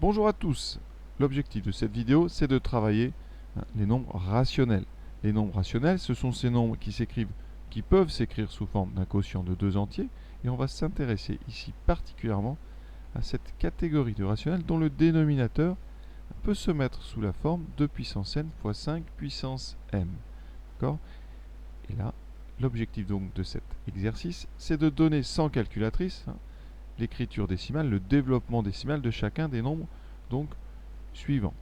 Bonjour à tous. L'objectif de cette vidéo, c'est de travailler les nombres rationnels. Les nombres rationnels, ce sont ces nombres qui peuvent s'écrire sous forme d'un quotient de deux entiers, et on va s'intéresser ici particulièrement à cette catégorie de rationnels dont le dénominateur peut se mettre sous la forme 2 puissance n fois 5 puissance m. D'accord ? Et là, l'objectif donc de cet exercice, c'est de donner sans calculatrice l'écriture décimale, le développement décimal de chacun des nombres donc suivants.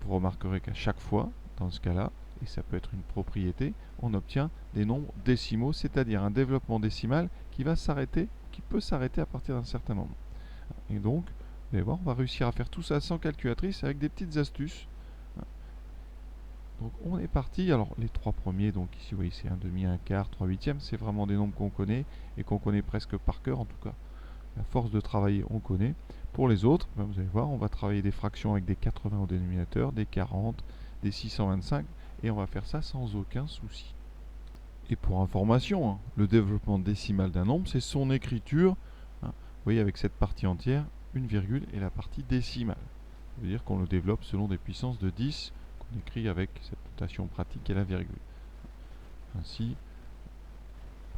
Vous remarquerez qu'à chaque fois, dans ce cas-là, et ça peut être une propriété, on obtient des nombres décimaux, c'est-à-dire un développement décimal qui peut s'arrêter à partir d'un certain moment. Et donc, vous allez voir, on va réussir à faire tout ça sans calculatrice avec des petites astuces. Donc on est parti. Alors les trois premiers, donc ici vous voyez c'est un demi, un quart, 3 huitièmes, c'est vraiment des nombres qu'on connaît et qu'on connaît presque par cœur, en tout cas. À force de travailler, on connaît. Pour les autres, vous allez voir, on va travailler des fractions avec des 80 au dénominateur, des 40, des 625, et on va faire ça sans aucun souci. Et pour information, le développement décimal d'un nombre, c'est son écriture, vous voyez avec cette partie entière, une virgule et la partie décimale. Ça veut dire qu'on le développe selon des puissances de 10, qu'on écrit avec cette notation pratique et la virgule. Ainsi,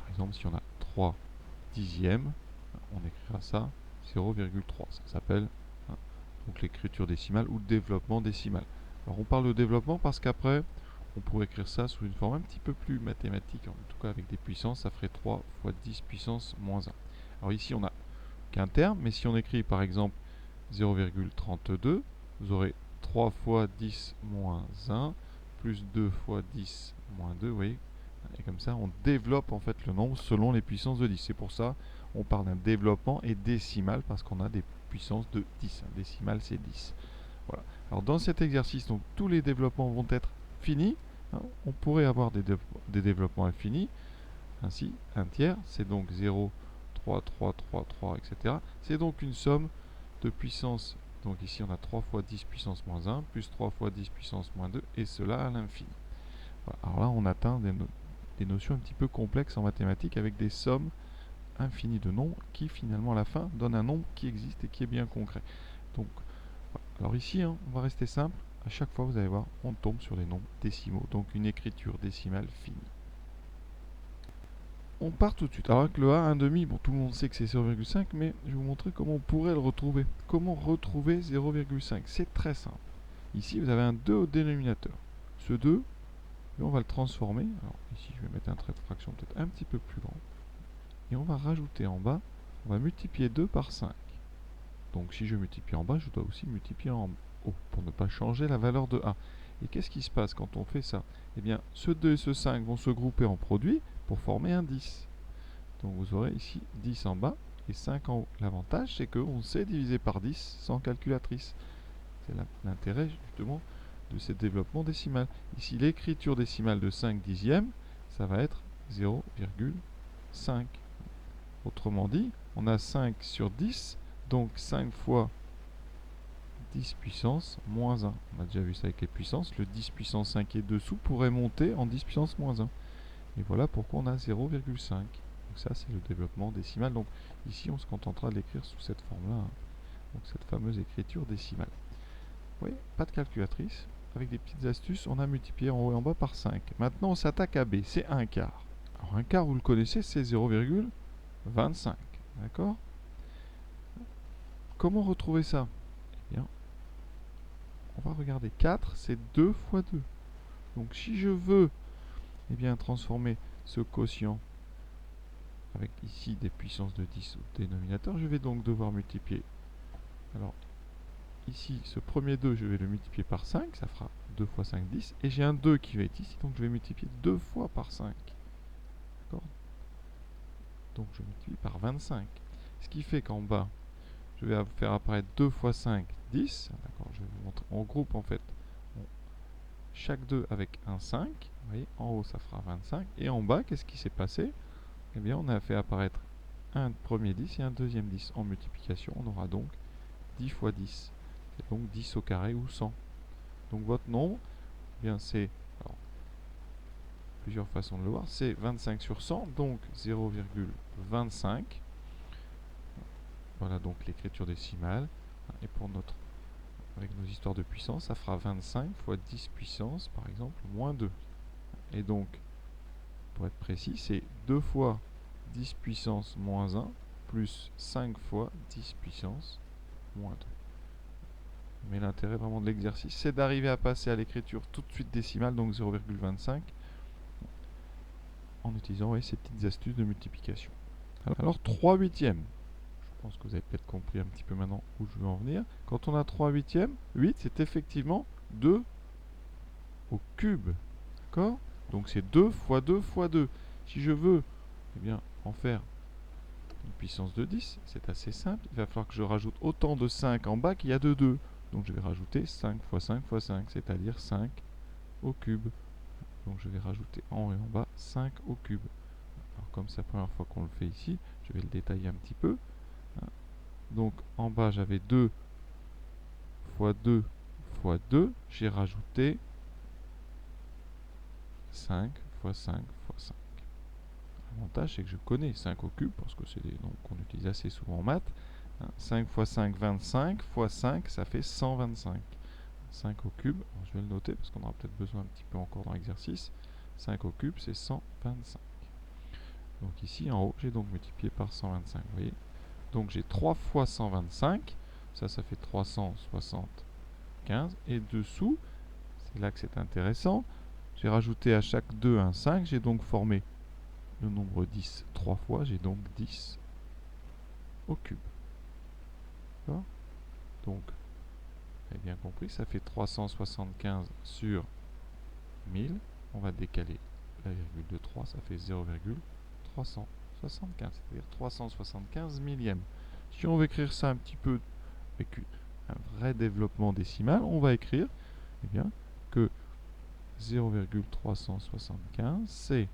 par exemple, si on a 3 dixièmes, on écrira ça 0,3. Ça s'appelle donc l'écriture décimale ou le développement décimal. Alors on parle de développement parce qu'après, on pourrait écrire ça sous une forme un petit peu plus mathématique, en tout cas avec des puissances, ça ferait 3 fois 10 puissance moins 1. Alors ici, on n'a qu'un terme, mais si on écrit par exemple 0,32, vous aurez 3 fois 10 moins 1, plus 2 fois 10 moins 2, vous voyez. Et comme ça, on développe en fait le nombre selon les puissances de 10. C'est pour ça on parle d'un développement et décimal, parce qu'on a des puissances de 10. Décimal, c'est 10. Voilà. Alors dans cet exercice, donc, tous les développements vont être finis. On pourrait avoir des développements infinis. Ainsi, un tiers, c'est donc 0, 3, 3, 3, 3, etc. C'est donc une somme de puissance. Donc ici, on a 3 fois 10 puissance moins 1, plus 3 fois 10 puissance moins 2, et cela à l'infini. Voilà. Alors là, on atteint des notions un petit peu complexes en mathématiques avec des sommes infinies de nombres qui, finalement, à la fin, donnent un nombre qui existe et qui est bien concret. Donc, voilà. Alors ici, on va rester simple. À chaque fois, vous allez voir, on tombe sur les nombres décimaux, donc une écriture décimale finie. On part tout de suite. Alors avec le A, 1,5, bon, tout le monde sait que c'est 0,5, mais je vais vous montrer comment on pourrait le retrouver. Comment retrouver 0,5? C'est très simple. Ici, vous avez un 2 au dénominateur. Ce 2, on va le transformer. Alors ici, je vais mettre un trait de fraction peut-être un petit peu plus grand. Et on va rajouter en bas, on va multiplier 2 par 5. Donc si je multiplie en bas, je dois aussi multiplier en haut, pour ne pas changer la valeur de A. Et qu'est-ce qui se passe quand on fait ça? Eh bien, ce 2 et ce 5 vont se grouper en produit pour former un 10. Donc vous aurez ici 10 en bas et 5 en haut. L'avantage, c'est qu'on sait diviser par 10 sans calculatrice. C'est l'intérêt justement de ce développement décimal. Ici, l'écriture décimale de 5 dixièmes, ça va être 0,5. Autrement dit, on a 5 sur 10, donc 5 fois 10 puissance moins 1. On a déjà vu ça avec les puissances. Le 10 puissance 5 qui est dessous pourrait monter en 10 puissance moins 1. Et voilà pourquoi on a 0,5. Donc ça, c'est le développement décimal. Donc ici, on se contentera de l'écrire sous cette forme-là. Donc cette fameuse écriture décimale. Vous voyez, pas de calculatrice. Avec des petites astuces, on a multiplié en haut et en bas par 5. Maintenant, on s'attaque à B. C'est 1 quart. Alors 1 quart, vous le connaissez, c'est 0,25. D'accord? Comment retrouver ça? Eh bien, on va regarder 4, c'est 2 fois 2. Donc si je veux transformer ce quotient avec ici des puissances de 10 au dénominateur, je vais donc devoir multiplier. Alors ici, ce premier 2, je vais le multiplier par 5, ça fera 2 fois 5, 10. Et j'ai un 2 qui va être ici, donc je vais multiplier 2 fois par 5. D'accord? Donc je multiplie par 25. Ce qui fait qu'en bas, je vais faire apparaître 2 fois 5, 10. D'accord, je vais vous montrer. On groupe en fait chaque 2 avec un 5. Vous voyez, en haut, ça fera 25. Et en bas, qu'est-ce qui s'est passé? Eh bien, on a fait apparaître un premier 10 et un deuxième 10. En multiplication, on aura donc 10 fois 10. C'est donc 10 au carré ou 100. Donc votre nombre, eh bien c'est plusieurs façons de le voir, c'est 25 sur 100, donc 0,25. Voilà donc l'écriture décimale. Et pour avec nos histoires de puissance, ça fera 25 fois 10 puissance, par exemple, moins 2. Et donc, pour être précis, c'est 2 fois 10 puissance moins 1 plus 5 fois 10 puissance moins 2. Mais l'intérêt vraiment de l'exercice, c'est d'arriver à passer à l'écriture tout de suite décimale, donc 0,25, en utilisant ces petites astuces de multiplication. Alors 3 huitièmes. Je pense que vous avez peut-être compris un petit peu maintenant où je veux en venir. Quand on a 3 huitièmes, 8 c'est effectivement 2 au cube. D'accord? Donc c'est 2 fois 2 fois 2. Si je veux en faire une puissance de 10, c'est assez simple. Il va falloir que je rajoute autant de 5 en bas qu'il y a de 2. Donc je vais rajouter 5 fois 5 fois 5, c'est-à-dire 5 au cube. Donc je vais rajouter en haut et en bas 5 au cube. Alors comme c'est la première fois qu'on le fait ici, je vais le détailler un petit peu. Donc en bas j'avais 2 fois 2 fois 2, j'ai rajouté 5 fois 5 fois 5. L'avantage c'est que je connais 5 au cube parce que c'est des nombres qu'on utilise assez souvent en maths. 5 fois 5, 25, fois 5, ça fait 125. 5 au cube, alors je vais le noter parce qu'on aura peut-être besoin un petit peu encore dans l'exercice. 5 au cube, c'est 125. Donc ici, en haut, j'ai donc multiplié par 125, vous voyez. Donc j'ai 3 fois 125, ça fait 375. Et dessous, c'est là que c'est intéressant, j'ai rajouté à chaque 2 un 5, j'ai donc formé le nombre 10 3 fois, j'ai donc 10 au cube. D'accord? Donc, vous avez bien compris, ça fait 375 sur 1000. On va décaler la virgule de 3, ça fait 0,375, c'est-à-dire 375 millièmes. Si on veut écrire ça un petit peu avec un vrai développement décimal, on va écrire que 0,375, c'est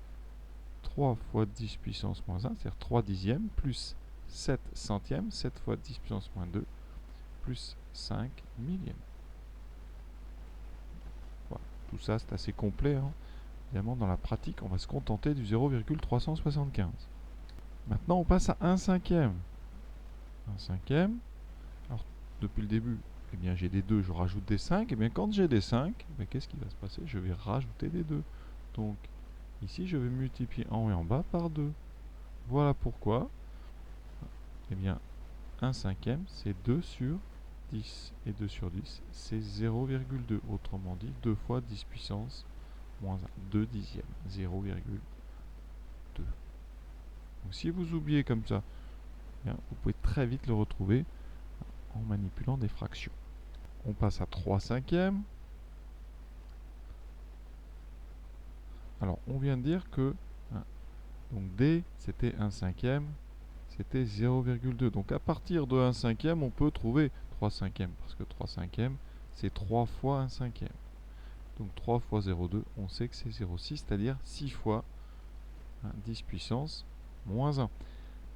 3 fois 10 puissance moins 1, c'est-à-dire 3 dixièmes, plus 7 centièmes, 7 fois 10 puissance moins 2, plus 5 millièmes. Voilà. Tout ça, c'est assez complet. Évidemment, dans la pratique, on va se contenter du 0,375. Maintenant, on passe à 1 cinquième. 1 cinquième. Alors, depuis le début, j'ai des 2, je rajoute des 5. Et bien, quand j'ai des 5, qu'est-ce qui va se passer? Je vais rajouter des 2. Donc, ici, je vais multiplier en haut et en bas par 2. Voilà pourquoi, 1 cinquième, c'est 2 sur 10. Et 2 sur 10, c'est 0,2. Autrement dit, 2 fois 10 puissance moins 1. 2 dixièmes, 0,2. Donc si vous oubliez comme ça, vous pouvez très vite le retrouver en manipulant des fractions. On passe à 3 cinquièmes. Alors, on vient de dire que donc D, c'était 1 cinquième, c'était 0,2. Donc à partir de 1 cinquième, on peut trouver 3 cinquièmes, parce que 3 cinquièmes, c'est 3 fois 1 cinquième. Donc 3 fois 0,2, on sait que c'est 0,6, c'est-à-dire 6 fois 10 puissance moins 1.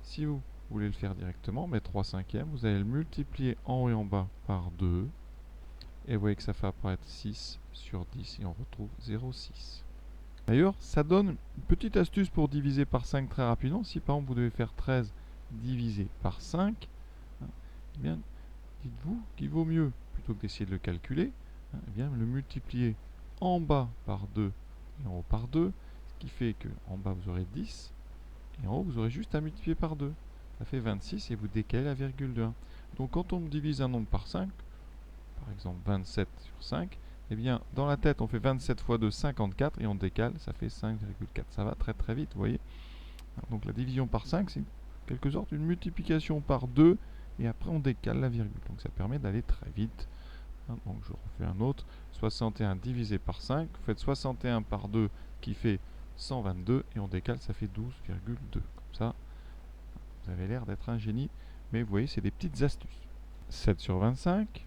Si vous voulez le faire directement, 3 cinquièmes, vous allez le multiplier en haut et en bas par 2. Et vous voyez que ça fait apparaître 6 sur 10 et on retrouve 0,6. D'ailleurs, ça donne une petite astuce pour diviser par 5 très rapidement. Si par exemple vous devez faire 13 divisé par 5, dites-vous qu'il vaut mieux, plutôt que d'essayer de le calculer, le multiplier en bas par 2 et en haut par 2, ce qui fait qu'en bas vous aurez 10 et en haut vous aurez juste à multiplier par 2. Ça fait 26 et vous décalez la virgule de 1. Donc quand on divise un nombre par 5, par exemple 27 sur 5, dans la tête on fait 27 fois 2, 54 et on décale, ça fait 5,4. Ça va très très vite, vous voyez. Donc la division par 5, c'est en quelque sorte une multiplication par 2 et après on décale la virgule. Donc ça permet d'aller très vite. Donc je refais un autre. 61 divisé par 5, vous faites 61 par 2 qui fait 122 et on décale, ça fait 12,2. Comme ça, vous avez l'air d'être un génie, mais vous voyez, c'est des petites astuces. 7 sur 25,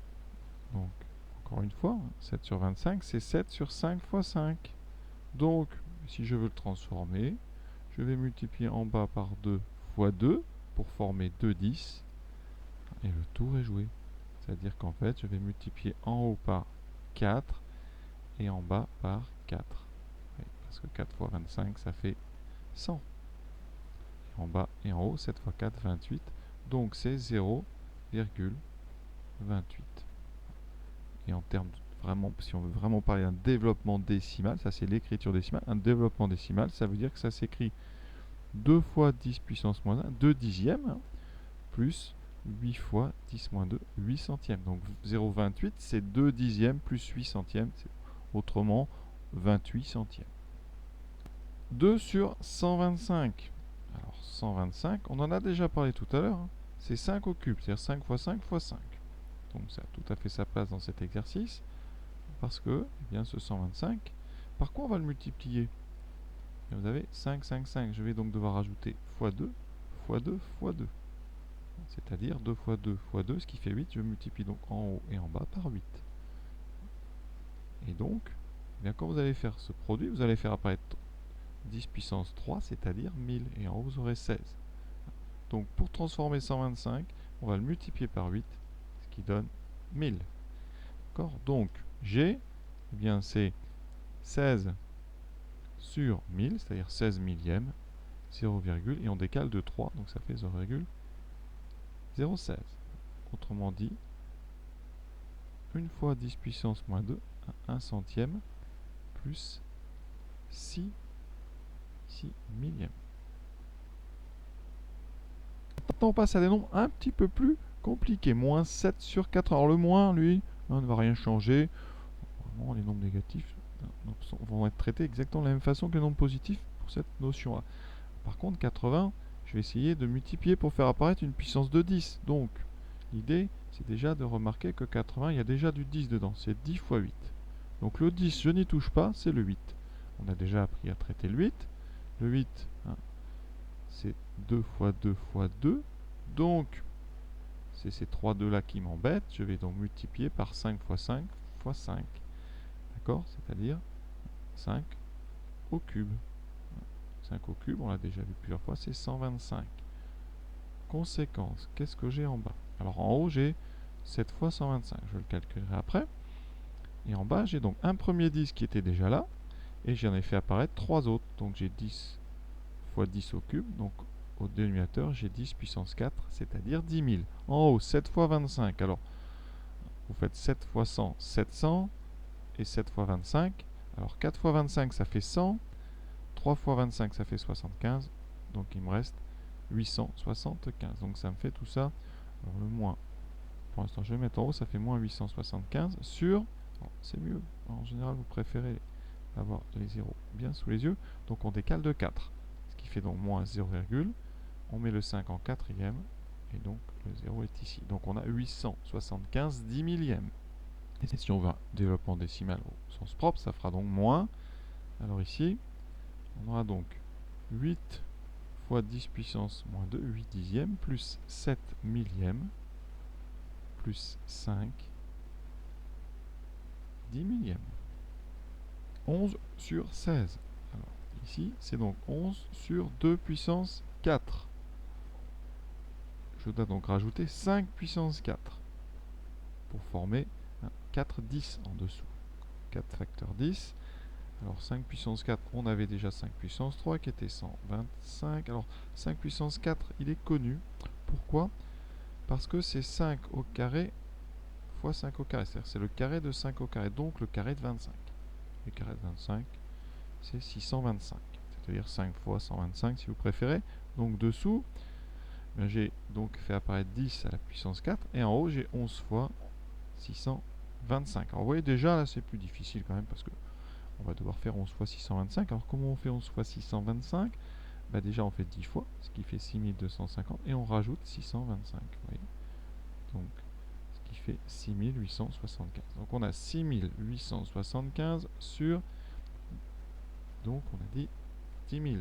donc encore une fois, 7 sur 25, c'est 7 sur 5 fois 5. Donc, si je veux le transformer, je vais multiplier en bas par 2 fois 2 pour former 2 10 et le tour est joué. C'est-à-dire qu'en fait, je vais multiplier en haut par 4 et en bas par 4. Oui, parce que 4 fois 25, ça fait 100. Et en bas et en haut, 7 fois 4, 28. Donc c'est 0,28. 28. Et en termes vraiment, si on veut vraiment parler d'un développement décimal, ça c'est l'écriture décimale. Un développement décimal, ça veut dire que ça s'écrit 2 fois 10 puissance moins 1, 2 dixièmes, hein, plus 8 fois 10 moins 2, 8 centièmes. Donc 0,28, c'est 2 dixièmes plus 8 centièmes, autrement 28 centièmes. 2 sur 125. Alors 125, on en a déjà parlé tout à l'heure, hein, c'est 5 au cube, c'est-à-dire 5 fois 5 fois 5. Donc ça a tout à fait sa place dans cet exercice, parce que eh bien, ce 125, par quoi on va le multiplier? Et vous avez 5, 5, 5. Je vais donc devoir ajouter fois 2, fois 2, fois 2. C'est-à-dire 2 fois 2 fois 2, ce qui fait 8. Je multiplie donc en haut et en bas par 8. Et donc, eh bien, quand vous allez faire ce produit, vous allez faire apparaître 10 puissance 3, c'est-à-dire 1000. Et en haut, vous aurez 16. Donc, pour transformer 125, on va le multiplier par 8, ce qui donne 1000. D'accord? Donc, G, eh bien, c'est 16 sur 1000, c'est-à-dire 16 millièmes, 0, et on décale de 3, donc ça fait 0,016. Autrement dit, 1 fois 10 puissance moins 2, 1 centième, plus 6 millièmes. Maintenant, on passe à des nombres un petit peu plus compliqués. Moins 7 sur 4. Alors le moins, lui, ne va rien changer. Vraiment, les nombres négatifs vont être traités exactement de la même façon que les nombres positifs pour cette notion-là. Par contre, 80, je vais essayer de multiplier pour faire apparaître une puissance de 10. Donc, l'idée, c'est déjà de remarquer que 80, il y a déjà du 10 dedans. C'est 10 fois 8. Donc le 10, je n'y touche pas, c'est le 8. On a déjà appris à traiter le 8. Le 8, hein, c'est 2 fois 2 fois 2. Donc, c'est ces 3 2 là qui m'embêtent. Je vais donc multiplier par 5 fois 5 fois 5. D'accord? C'est-à-dire 5 au cube. 5 au cube, on l'a déjà vu plusieurs fois, c'est 125. Conséquence, qu'est-ce que j'ai en bas? Alors en haut, j'ai 7 fois 125. Je le calculerai après. Et en bas, j'ai donc un premier 10 qui était déjà là. Et j'en ai fait apparaître 3 autres. Donc j'ai 10 fois 10 au cube. Donc au dénominateur, j'ai 10 puissance 4, c'est-à-dire 10 000. En haut, 7 fois 25. Alors, vous faites 7 fois 100, 700. Et 7 fois 25. Alors 4 fois 25, ça fait 100. 3 fois 25, ça fait 75. Donc il me reste 875. Donc ça me fait tout ça. Alors le moins, pour l'instant je vais mettre en haut, ça fait moins 875 sur... C'est mieux. En général, vous préférez avoir les zéros bien sous les yeux. Donc on décale de 4. Ce qui fait donc moins 0, on met le 5 en quatrième. Et donc le 0 est ici. Donc on a 875 10 millièmes. Et si on veut un développement décimal au sens propre, ça fera donc moins. Alors ici, on aura donc 8 fois 10 puissance moins 2, 8 dixièmes, plus 7 millièmes, plus 5, 10 millièmes. 11 sur 16. Alors, ici, c'est donc 11 sur 2 puissance 4. Je dois donc rajouter 5 puissance 4 pour former 4 10 en dessous. 4 facteur 10. Alors 5 puissance 4, on avait déjà 5 puissance 3 qui était 125. Alors 5 puissance 4, il est connu. Pourquoi? Parce que c'est 5 au carré fois 5 au carré. C'est-à-dire c'est le carré de 5 au carré, donc le carré de 25. Le carré de 25, c'est 625. C'est-à-dire 5 fois 125 si vous préférez. Donc dessous, j'ai donc fait apparaître 10 à la puissance 4. Et en haut, j'ai 11 fois 625. Alors vous voyez déjà, là c'est plus difficile quand même parce que on va devoir faire 11 fois 625. Alors comment on fait 11 fois 625? Bah déjà on fait 10 fois, ce qui fait 6250, et on rajoute 625. Vous voyez, donc ce qui fait 6875. Donc on a 6875 sur, donc on a dit 10 000.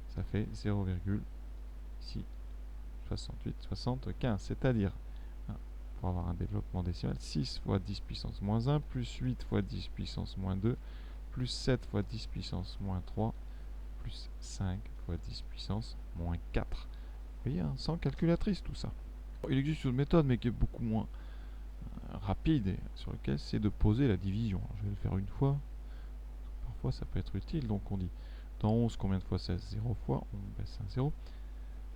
Ça fait 0,66875. C'est-à-dire, pour avoir un développement décimal, 6 fois 10 puissance moins 1, plus 8 fois 10 puissance moins 2, plus 7 fois 10 puissance moins 3, plus 5 fois 10 puissance moins 4. Vous voyez, hein, sans calculatrice tout ça. Il existe une méthode, mais qui est beaucoup moins rapide, et sur laquelle c'est de poser la division. Alors, je vais le faire une fois. Parfois, ça peut être utile. Donc, on dit dans 11, combien de fois 16? 0 fois. On baisse un 0.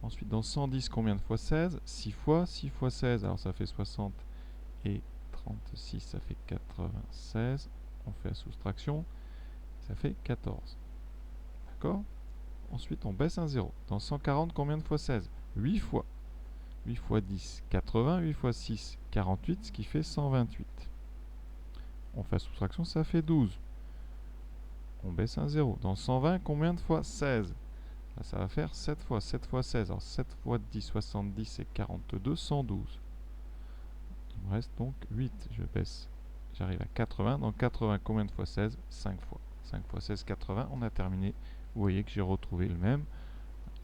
Ensuite, dans 110, combien de fois 16? 6 fois. 6 fois 16, alors ça fait 60 et 36, ça fait 96. On fait la soustraction, ça fait 14. D'accord? Ensuite, on baisse un 0. Dans 140, combien de fois 16? 8 fois. 8 fois 10, 80. 8 fois 6, 48, ce qui fait 128. On fait la soustraction, ça fait 12. On baisse un 0. Dans 120, combien de fois 16? Là, ça va faire 7 fois. 7 fois 16. Alors 7 fois 10, 70 et 42, 112. Il me reste donc 8. Je baisse. J'arrive à 80. Dans 80, combien de fois 16? 5 fois. 5 fois 16, 80. On a terminé. Vous voyez que j'ai retrouvé le même.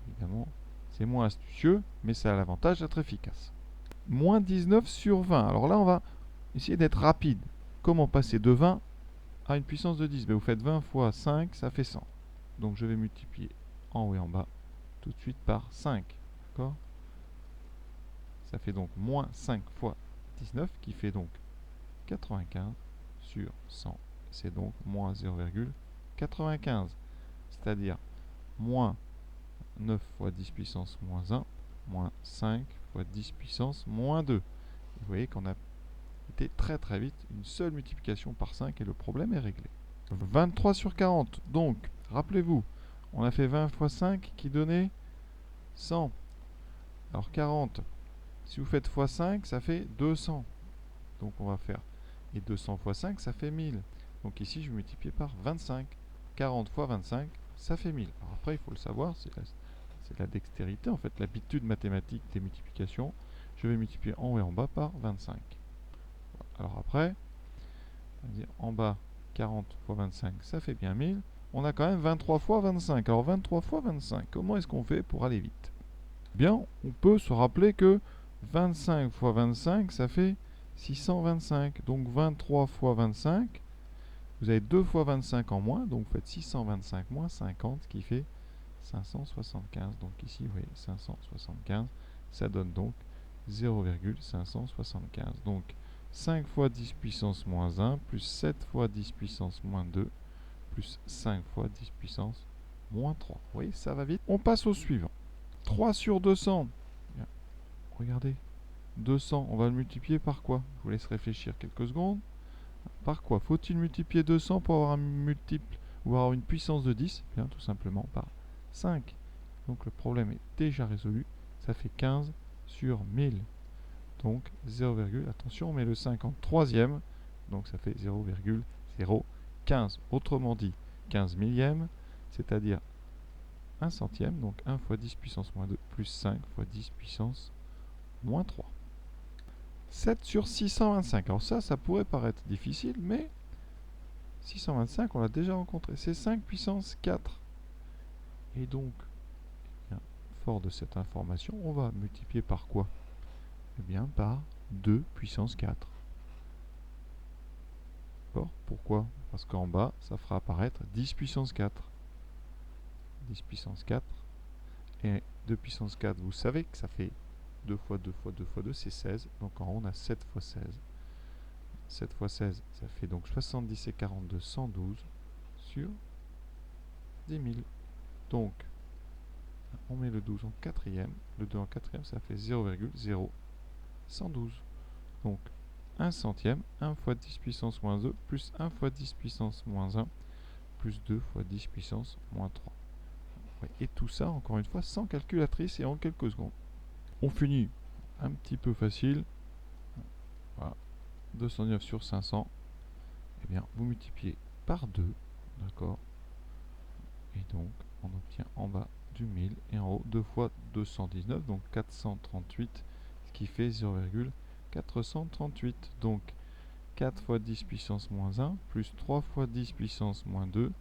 Évidemment, c'est moins astucieux, mais ça a l'avantage d'être efficace. Moins 19 sur 20. Alors là, on va essayer d'être rapide. Comment passer de 20 à une puissance de 10? Vous faites 20 fois 5, ça fait 100. Donc je vais multiplier en haut et en bas tout de suite par 5. D'accord? Ça fait donc moins 5 fois 19, qui fait donc 95 sur 100. C'est donc moins 0,95. C'est-à-dire moins 9 fois 10 puissance moins 1, moins 5 fois 10 puissance moins 2. Vous voyez qu'on a été très très vite, une seule multiplication par 5 et le problème est réglé. 23 sur 40, donc rappelez-vous, on a fait 20 fois 5 qui donnait 100. Alors 40, si vous faites x 5, ça fait 200. Donc on va faire, et 200 fois 5, ça fait 1000. Donc ici, je vais multiplier par 25. 40 fois 25, ça fait 1000. Alors après, il faut le savoir, c'est la dextérité, en fait, l'habitude mathématique des multiplications. Je vais multiplier en haut et en bas par 25. Alors après, on va dire en bas, 40 fois 25, ça fait bien 1000. On a quand même 23 fois 25. Alors 23 fois 25, comment est-ce qu'on fait pour aller vite? Bien, on peut se rappeler que 25 fois 25, ça fait 625. Donc 23 fois 25, vous avez 2 fois 25 en moins, donc vous faites 625 moins 50, ce qui fait 575. Donc ici, vous voyez, 575, ça donne donc 0,575. Donc 5 fois 10 puissance moins 1, plus 7 fois 10 puissance moins 2, plus 5 fois 10 puissance moins 3. Vous voyez, ça va vite. On passe au suivant. 3 sur 200. Bien. Regardez, 200, on va le multiplier par quoi? Je vous laisse réfléchir quelques secondes. Par quoi faut-il multiplier 200 pour avoir un multiple ou avoir une puissance de 10? Bien, tout simplement par 5. Donc le problème est déjà résolu. Ça fait 15 sur 1000. Donc 0, attention, on met le 5 en troisième. Donc ça fait 0,015. Autrement dit, 15 millièmes, c'est-à-dire 1 centième. Donc 1 fois 10 puissance moins 2 plus 5 fois 10 puissance moins 3. 7 sur 625. Alors ça pourrait paraître difficile, mais 625, on l'a déjà rencontré. C'est 5 puissance 4. Et donc, bien, fort de cette information, on va multiplier par quoi? Eh bien, par 2 puissance 4. D'accord? Pourquoi? Parce qu'en bas, ça fera apparaître 10 puissance 4. 10 puissance 4. Et 2 puissance 4, vous savez que ça fait 2 fois 2 fois 2 fois 2, c'est 16. Donc en haut, on a 7 fois 16. 7 fois 16, ça fait donc 70 et 42, 112 sur 10 000. Donc, on met le 12 en quatrième. Le 2 en quatrième, ça fait 0,0112. Donc, 1 centième, 1 fois 10 puissance moins 2, plus 1 fois 10 puissance moins 1, plus 2 fois 10 puissance moins 3. Et tout ça, encore une fois, sans calculatrice et en quelques secondes. On finit un petit peu facile. Voilà. 209 sur 500. Eh bien, vous multipliez par 2. D'accord? Et donc, on obtient en bas du 1000 et en haut 2 fois 219, donc 438, ce qui fait 0,438. Donc 4 fois 10 puissance moins 1, plus 3 fois 10 puissance moins 2,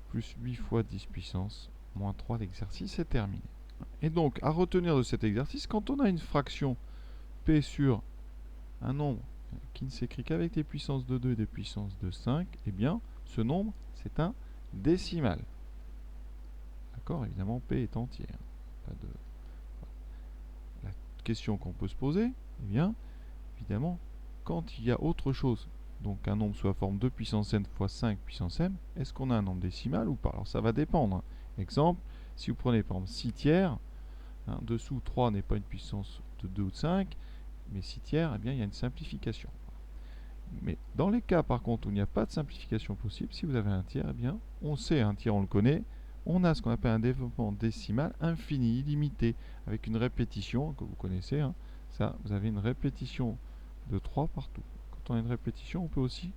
plus 8 fois 10 puissance moins 3. L'exercice est terminé. Et donc, à retenir de cet exercice, quand on a une fraction p sur un nombre qui ne s'écrit qu'avec des puissances de 2 et des puissances de 5, eh bien, ce nombre, c'est un décimal. D'accord, évidemment, P est entier. Pas de... La question qu'on peut se poser, eh bien, évidemment, quand il y a autre chose, donc un nombre sous la forme 2 puissance n fois 5 puissance m, est-ce qu'on a un nombre décimal ou pas? Alors ça va dépendre. Exemple, si vous prenez par exemple 6 tiers, dessous 3 n'est pas une puissance de 2 ou de 5, mais 6 tiers, eh bien, il y a une simplification. Mais dans les cas, par contre, où il n'y a pas de simplification possible, si vous avez un tiers, eh bien, on sait, un tiers, on le connaît, on a ce qu'on appelle un développement décimal infini, illimité, avec une répétition que vous connaissez. Hein. Ça, vous avez une répétition de 3 partout. Quand on a une répétition, on peut aussi,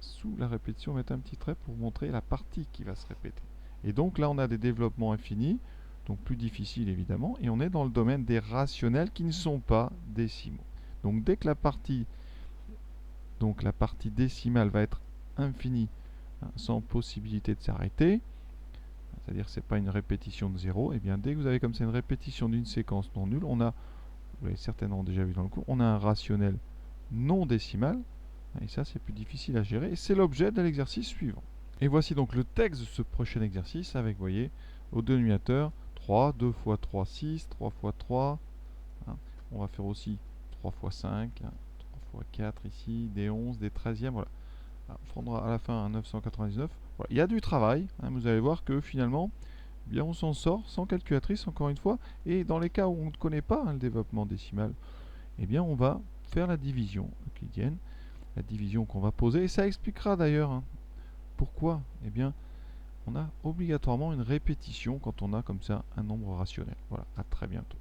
sous la répétition, mettre un petit trait pour montrer la partie qui va se répéter. Et donc là, on a des développements infinis, donc plus difficiles évidemment, et on est dans le domaine des rationnels qui ne sont pas décimaux. Donc dès que la partie décimale va être infinie, hein, sans possibilité de s'arrêter, c'est-à-dire que ce n'est pas une répétition de 0, et bien dès que vous avez comme ça une répétition d'une séquence non nulle, on a, vous l'avez certainement déjà vu dans le cours, on a un rationnel non décimal, et ça c'est plus difficile à gérer, et c'est l'objet de l'exercice suivant. Et voici donc le texte de ce prochain exercice avec, vous voyez, au dénominateur 3, 2 fois 3, 6, 3 fois 3, hein. On va faire aussi 3 fois 5, hein, 3 fois 4 ici, des 11, des 13e, voilà. On prendra à la fin un 999. Voilà. Il y a du travail, hein, vous allez voir que finalement, eh bien, on s'en sort sans calculatrice, encore une fois, et dans les cas où on ne connaît pas, hein, le développement décimal, eh bien, on va faire la division euclidienne, la division qu'on va poser, et ça expliquera d'ailleurs, hein, pourquoi. Eh bien, on a obligatoirement une répétition quand on a comme ça un nombre rationnel. Voilà, à très bientôt.